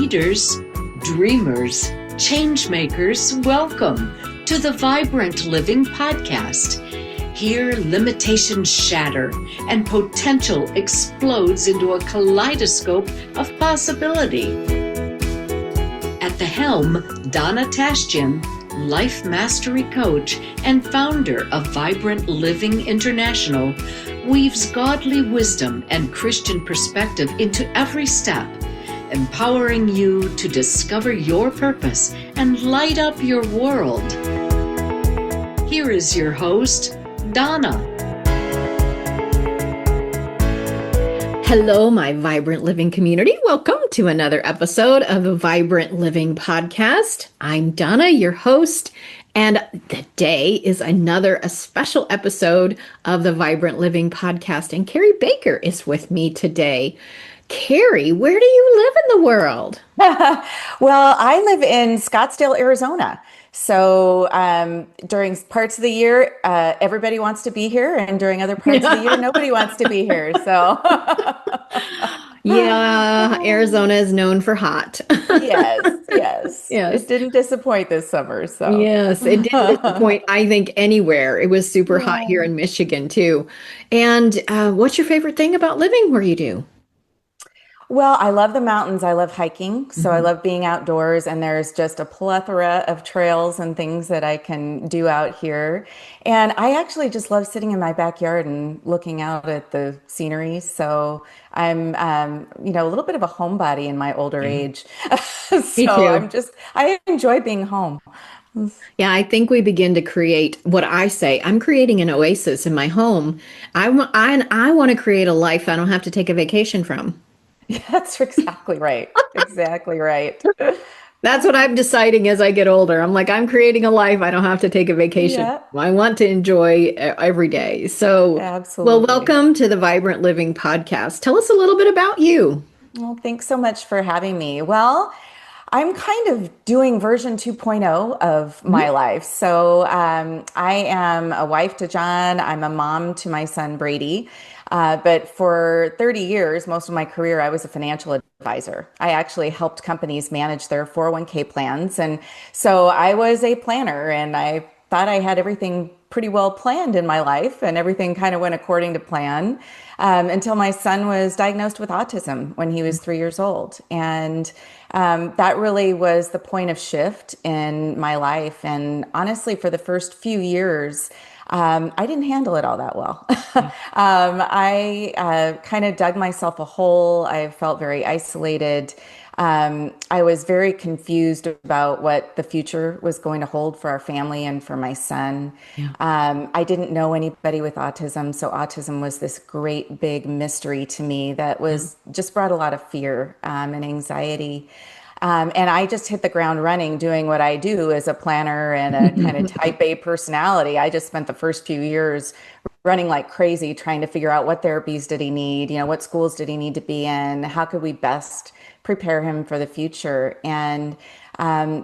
leaders, dreamers, changemakers, welcome to the Vibrant Living Podcast. Here, limitations shatter and potential explodes into a kaleidoscope of possibility. At the helm, Donna Tashjian, life mastery coach and founder of Vibrant Living International, weaves godly wisdom and Christian perspective into every step, empowering you to discover your purpose and light up your world. Here is your host, Donna. Hello, my Vibrant Living community. Welcome to another episode of the Vibrant Living Podcast. I'm Donna, your host, and today is a special episode of the Vibrant Living Podcast, and Kari Baker is with me today. Kari, where do you live in the world? Well, I live in Scottsdale, Arizona. So during parts of the year, everybody wants to be here. And during other parts of the year, nobody wants to be here. So yeah, Arizona is known for hot. Yes. It didn't disappoint this summer. So yes, it didn't disappoint, I think, anywhere. It was super hot here in Michigan, too. And what's your favorite thing about living where you do? Well, I love the mountains. I love hiking. So I love being outdoors, and there's just a plethora of trails and things that I can do out here. And I actually just love sitting in my backyard and looking out at the scenery. So I'm, a little bit of a homebody in my older age. Me too. I enjoy being home. Yeah, I think we begin to create what I say. I'm creating an oasis in my home. I want to create a life I don't have to take a vacation from. Yeah, that's exactly right. Exactly right. That's what I'm deciding as I get older. I'm like, I'm creating a life I don't have to take a vacation. Yeah. I want to enjoy every day. So, absolutely. Well, welcome to the Vibrant Living Podcast. Tell us a little bit about you. Well, thanks so much for having me. Well, I'm kind of doing version 2.0 of my life. So I am a wife to John. I'm a mom to my son, Brady. But for 30 years, most of my career, I was a financial advisor. I actually helped companies manage their 401k plans. And so I was a planner, and I thought I had everything pretty well planned in my life, and everything kind of went according to plan until my son was diagnosed with autism when he was 3 years old. And that really was the point of shift in my life. And honestly, for the first few years, I didn't handle it all that well. I kind of dug myself a hole. I felt very isolated. I was very confused about what the future was going to hold for our family and for my son. Yeah. I didn't know anybody with autism, so autism was this great big mystery to me that was just brought a lot of fear and anxiety. And I just hit the ground running doing what I do as a planner and a kind of type A personality. I just spent the first few years running like crazy, trying to figure out what therapies did he need, what schools did he need to be in, how could we best prepare him for the future. And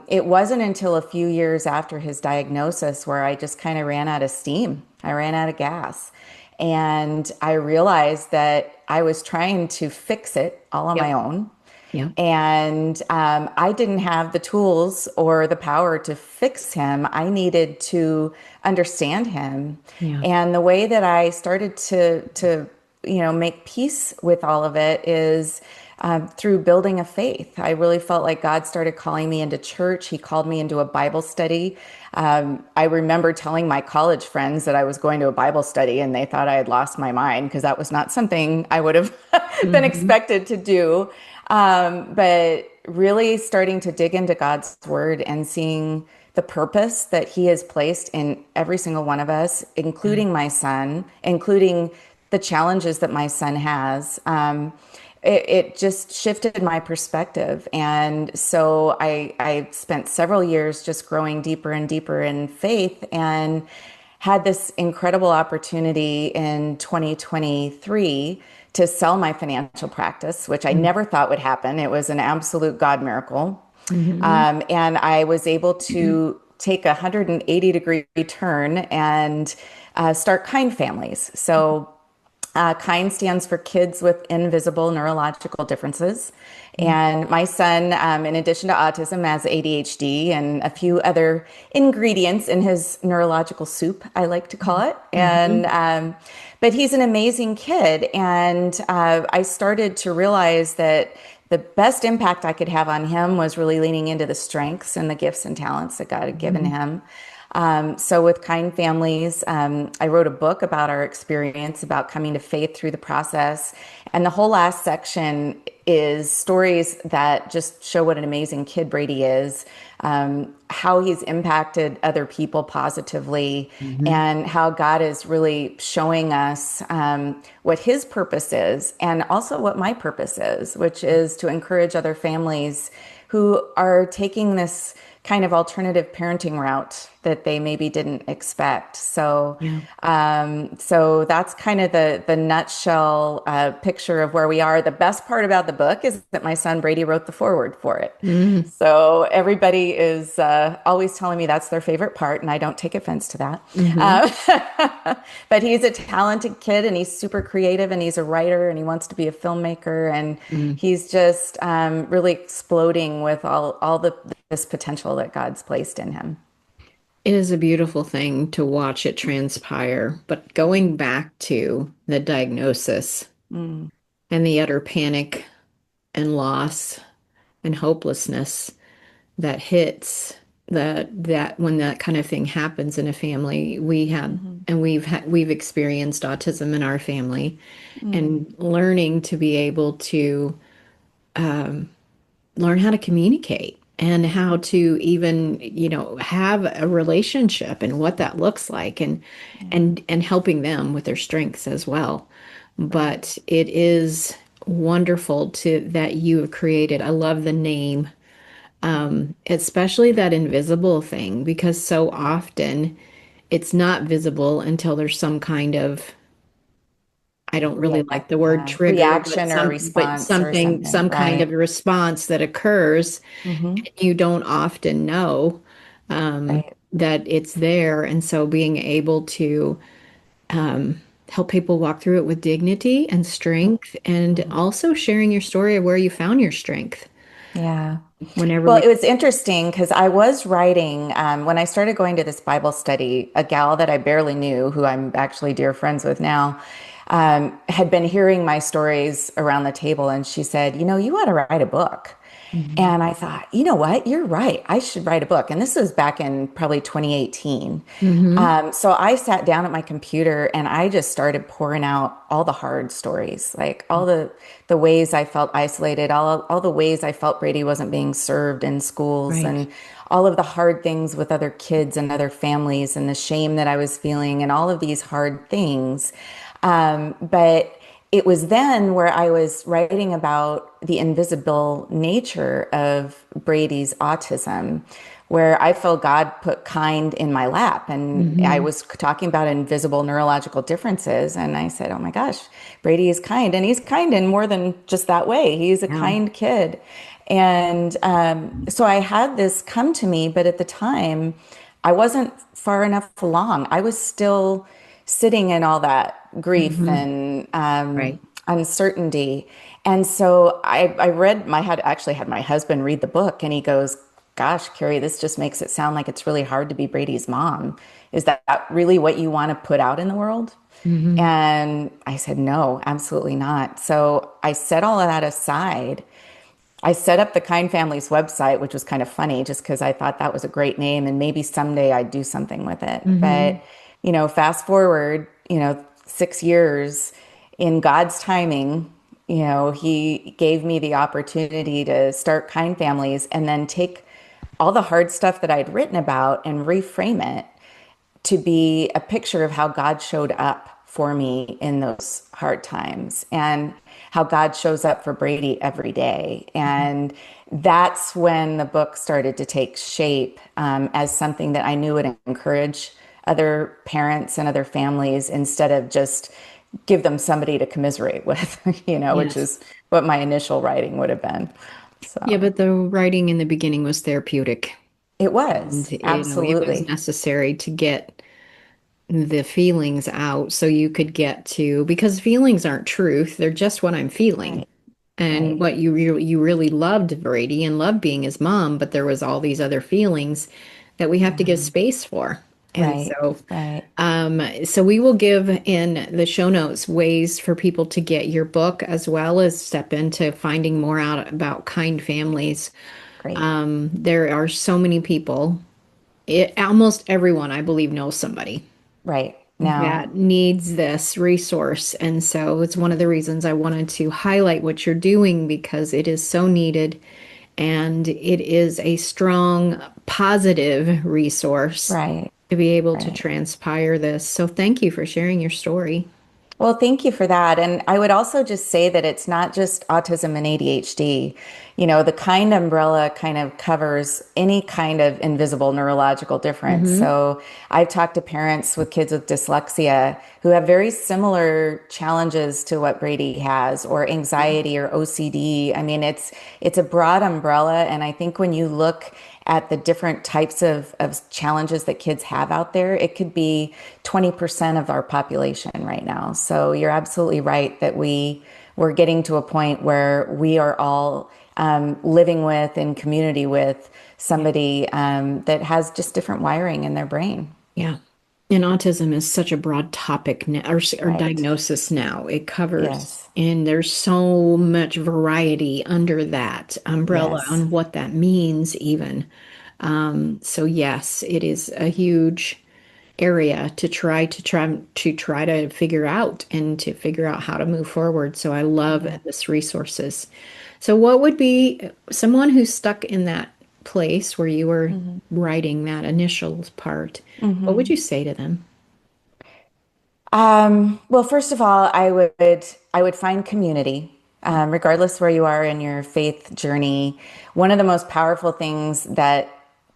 it wasn't until a few years after his diagnosis where I just kind of ran out of steam. I ran out of gas. And I realized that I was trying to fix it all on my own. Yeah. And I didn't have the tools or the power to fix him. I needed to understand him. Yeah. And the way that I started to make peace with all of it is through building a faith. I really felt like God started calling me into church. He called me into a Bible study. I remember telling my college friends that I was going to a Bible study, and they thought I had lost my mind because that was not something I would have been expected to do. But really starting to dig into God's word and seeing the purpose that he has placed in every single one of us, including my son, including the challenges that my son has. It just shifted my perspective. And so I spent several years just growing deeper and deeper in faith, and had this incredible opportunity in 2023 to sell my financial practice, which I never thought would happen. It was an absolute God miracle. And I was able to take a 180-degree turn and start Kind Families. So KIND stands for Kids with Invisible Neurological Differences. And my son, in addition to autism, has ADHD and a few other ingredients in his neurological soup, I like to call it. And but he's an amazing kid. And I started to realize that the best impact I could have on him was really leaning into the strengths and the gifts and talents that God had given him. So with Kind Families, I wrote a book about our experience, about coming to faith through the process. And the whole last section is stories that just show what an amazing kid Brady is, how he's impacted other people positively, and how God is really showing us what his purpose is, and also what my purpose is, which is to encourage other families who are taking this kind of alternative parenting route that they maybe didn't expect. So, so that's kind of the nutshell picture of where we are. The best part about the book is that my son Brady wrote the foreword for it. So everybody is always telling me that's their favorite part, and I don't take offense to that. But he's a talented kid, and he's super creative, and he's a writer, and he wants to be a filmmaker, and he's just really exploding with all this potential that God's placed in him. It is a beautiful thing to watch it transpire. But going back to the diagnosis and the utter panic and loss and hopelessness that hits that when that kind of thing happens in a family, we've experienced autism in our family, and learning to be able to learn how to communicate and how to even, have a relationship and what that looks like, and helping them with their strengths as well. But it is wonderful that you have created. I love the name, especially that invisible thing, because so often it's not visible until there's some kind of, I don't really like the word trigger, Reaction or response or something, something, some kind right? of response that occurs. And you don't often know Right. that it's there. And so being able to help people walk through it with dignity and strength, and also sharing your story of where you found your strength Yeah. whenever Well, we. it was interesting because I was writing when I started going to this Bible study, a gal that I barely knew, who I'm actually dear friends with now, had been hearing my stories around the table. And she said, you ought to write a book. Mhm. And I thought, you know what? You're right. I should write a book. And this was back in probably 2018. Mhm. So I sat down at my computer and I just started pouring out all the hard stories, like all the ways I felt isolated, all the ways I felt Brady wasn't being served in schools, Right. and all of the hard things with other kids and other families, and the shame that I was feeling, and all of these hard things. But it was then where I was writing about the invisible nature of Brady's autism, where I felt God put kind in my lap. And I Mhm. was talking about invisible neurological differences. And I said, oh my gosh, Brady is kind. And he's kind in more than just that way. He's a Yeah. kind kid. And so I had this come to me, but at the time, I wasn't far enough along. I was still sitting in all that grief Mhm. and Right. uncertainty. And so I read, I had actually had my husband read the book, and he goes, gosh, Kari, this just makes it sound like it's really hard to be Brady's mom. Is that really what you want to put out in the world? Mhm. And I said, no, absolutely not. So I set all of that aside. I set up the Kind Families website, which was kind of funny just because I thought that was a great name and maybe someday I'd do something with it. Mhm. But, fast forward, 6 years in God's timing, He gave me the opportunity to start Kind Families and then take all the hard stuff that I'd written about and reframe it to be a picture of how God showed up for me in those hard times, and how God shows up for Brady every day. And that's when the book started to take shape as something that I knew would encourage other parents and other families, instead of just give them somebody to commiserate with, which Yes. is what my initial writing would have been. Yeah, So but the writing in the beginning was therapeutic. it And, was it was absolutely. necessary to get the feelings out so you could get to, because feelings aren't truth, they're just what I'm feeling. Right. And Right. what you really loved Brady and loved being his mom, but there was all these other feelings that we have to give Mhm. space for. And Right. so Right. so we will give in the show notes ways for people to get your book as well as step into finding more out about kind families. Great. There are so many people, almost everyone, I believe, knows somebody Right. Now, that needs this resource. And so it's one of the reasons I wanted to highlight what you're doing because it is so needed and it is a strong, positive resource right. to be able to Right. transpire this. So thank you for sharing your story. Well, thank you for that. And I would also just say that it's not just autism and ADHD. The kind umbrella kind of covers any kind of invisible neurological difference. Hmm. So I've talked to parents with kids with dyslexia who have very similar challenges to what Brady has, or anxiety or OCD. I mean, it's a broad umbrella. And I think when you look at the different types of challenges that kids have out there, it could be 20% of our population right now. So you're absolutely right that we're getting to a point where we are all living with and community with somebody that has just different wiring in their brain. Yeah. And autism is such a broad topic now, or Right. diagnosis now. It covers, Yes. and there's so much variety under that umbrella Yes. on what that means, even. So yes, it is a huge area to try to figure out and to figure out how to move forward. So I love Yeah. this resources. So what would be someone who's stuck in that place where you were Hmm. writing that initial part? What would Hmm. you say to them? Well, first of all, I would find community, regardless where you are in your faith journey. One of the most powerful things that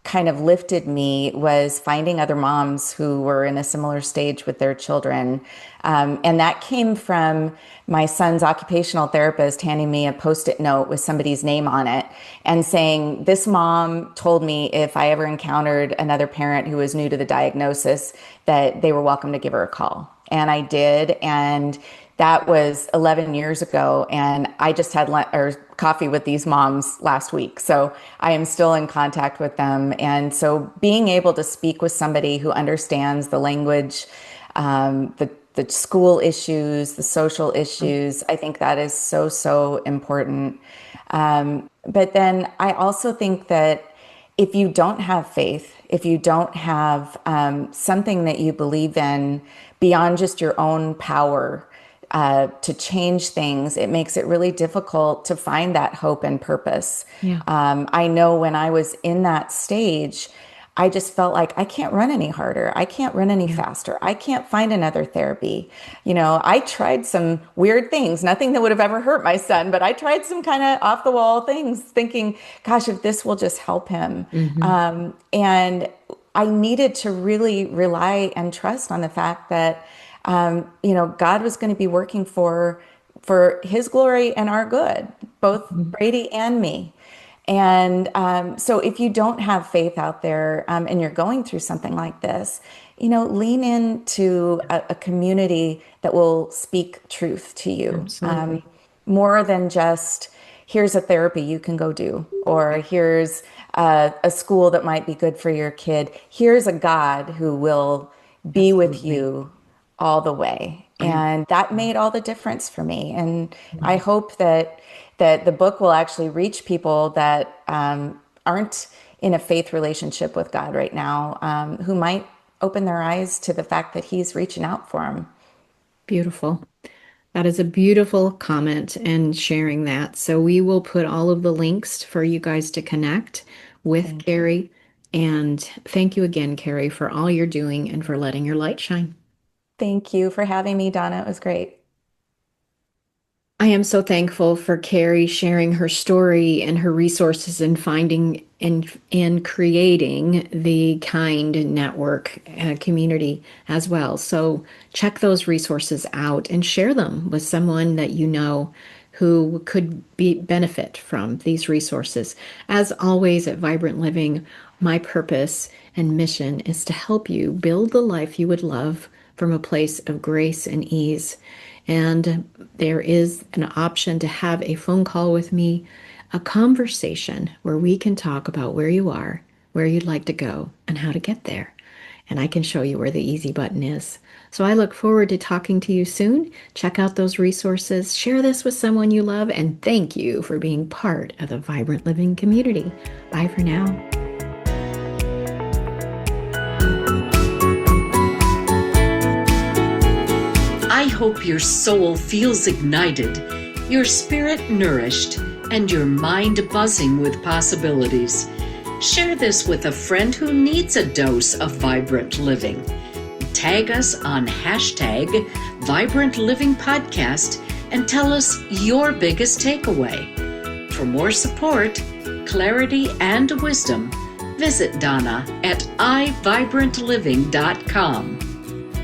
kind of lifted me was finding other moms who were in a similar stage with their children, and that came from my son's occupational therapist handing me a post-it note with somebody's name on it and saying, "This mom told me if I ever encountered another parent who was new to the diagnosis, that they were welcome to give her a call." And I did. And that was 11 years ago. And I just had coffee with these moms last week. So I am still in contact with them. And so being able to speak with somebody who understands the language, the school issues, the social issues, I think that is so, so important. But then I also think that if you don't have faith, if you don't have something that you believe in beyond just your own power to change things, it makes it really difficult to find that hope and purpose. Yeah. I know when I was in that stage, I just felt like I can't run any harder. I can't run any Yeah. faster. I can't find another therapy. I tried some weird things, nothing that would have ever hurt my son, but I tried some kind of off the wall things thinking, gosh, if this will just help him. Hmm. And I needed to really rely and trust on the fact that, God was going to be working for his glory and our good, both Brady and me. And so if you don't have faith out there and you're going through something like this, lean into a community that will speak truth to you, Absolutely. more than just here's a therapy you can go do, or here's a school that might be good for your kid. Here's a God who will be with Absolutely. you all the way. I, And that made all the difference for me. And I hope that the book will actually reach people that aren't in a faith relationship with God right now, who might open their eyes to the fact that He's reaching out for them. Beautiful. That is a beautiful comment and sharing that. So we will put all of the links for you guys to connect with Thank you. Kari. And thank you again, Kari, for all you're doing and for letting your light shine. Thank you for having me, Donna. It was great. I am so thankful for Kari sharing her story and her resources and finding and creating the kind network community as well. So check those resources out and share them with someone that you know who could benefit from these resources. As always at Vibrant Living, My purpose and mission is to help you build the life you would love from a place of grace and ease. And there is an option to have a phone call with me, a conversation where we can talk about where you are, where you'd like to go, and how to get there. And I can show you where the easy button is. So I look forward to talking to you soon. Check out those resources, share this with someone you love, and thank you for being part of the Vibrant Living community. Bye for now. I hope your soul feels ignited, your spirit nourished, and your mind buzzing with possibilities. Share this with a friend who needs a dose of vibrant living. Tag us on #VibrantLivingPodcast and tell us your biggest takeaway. For more support, clarity, and wisdom, visit Donna at iVibrantLiving.com.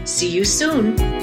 See you soon.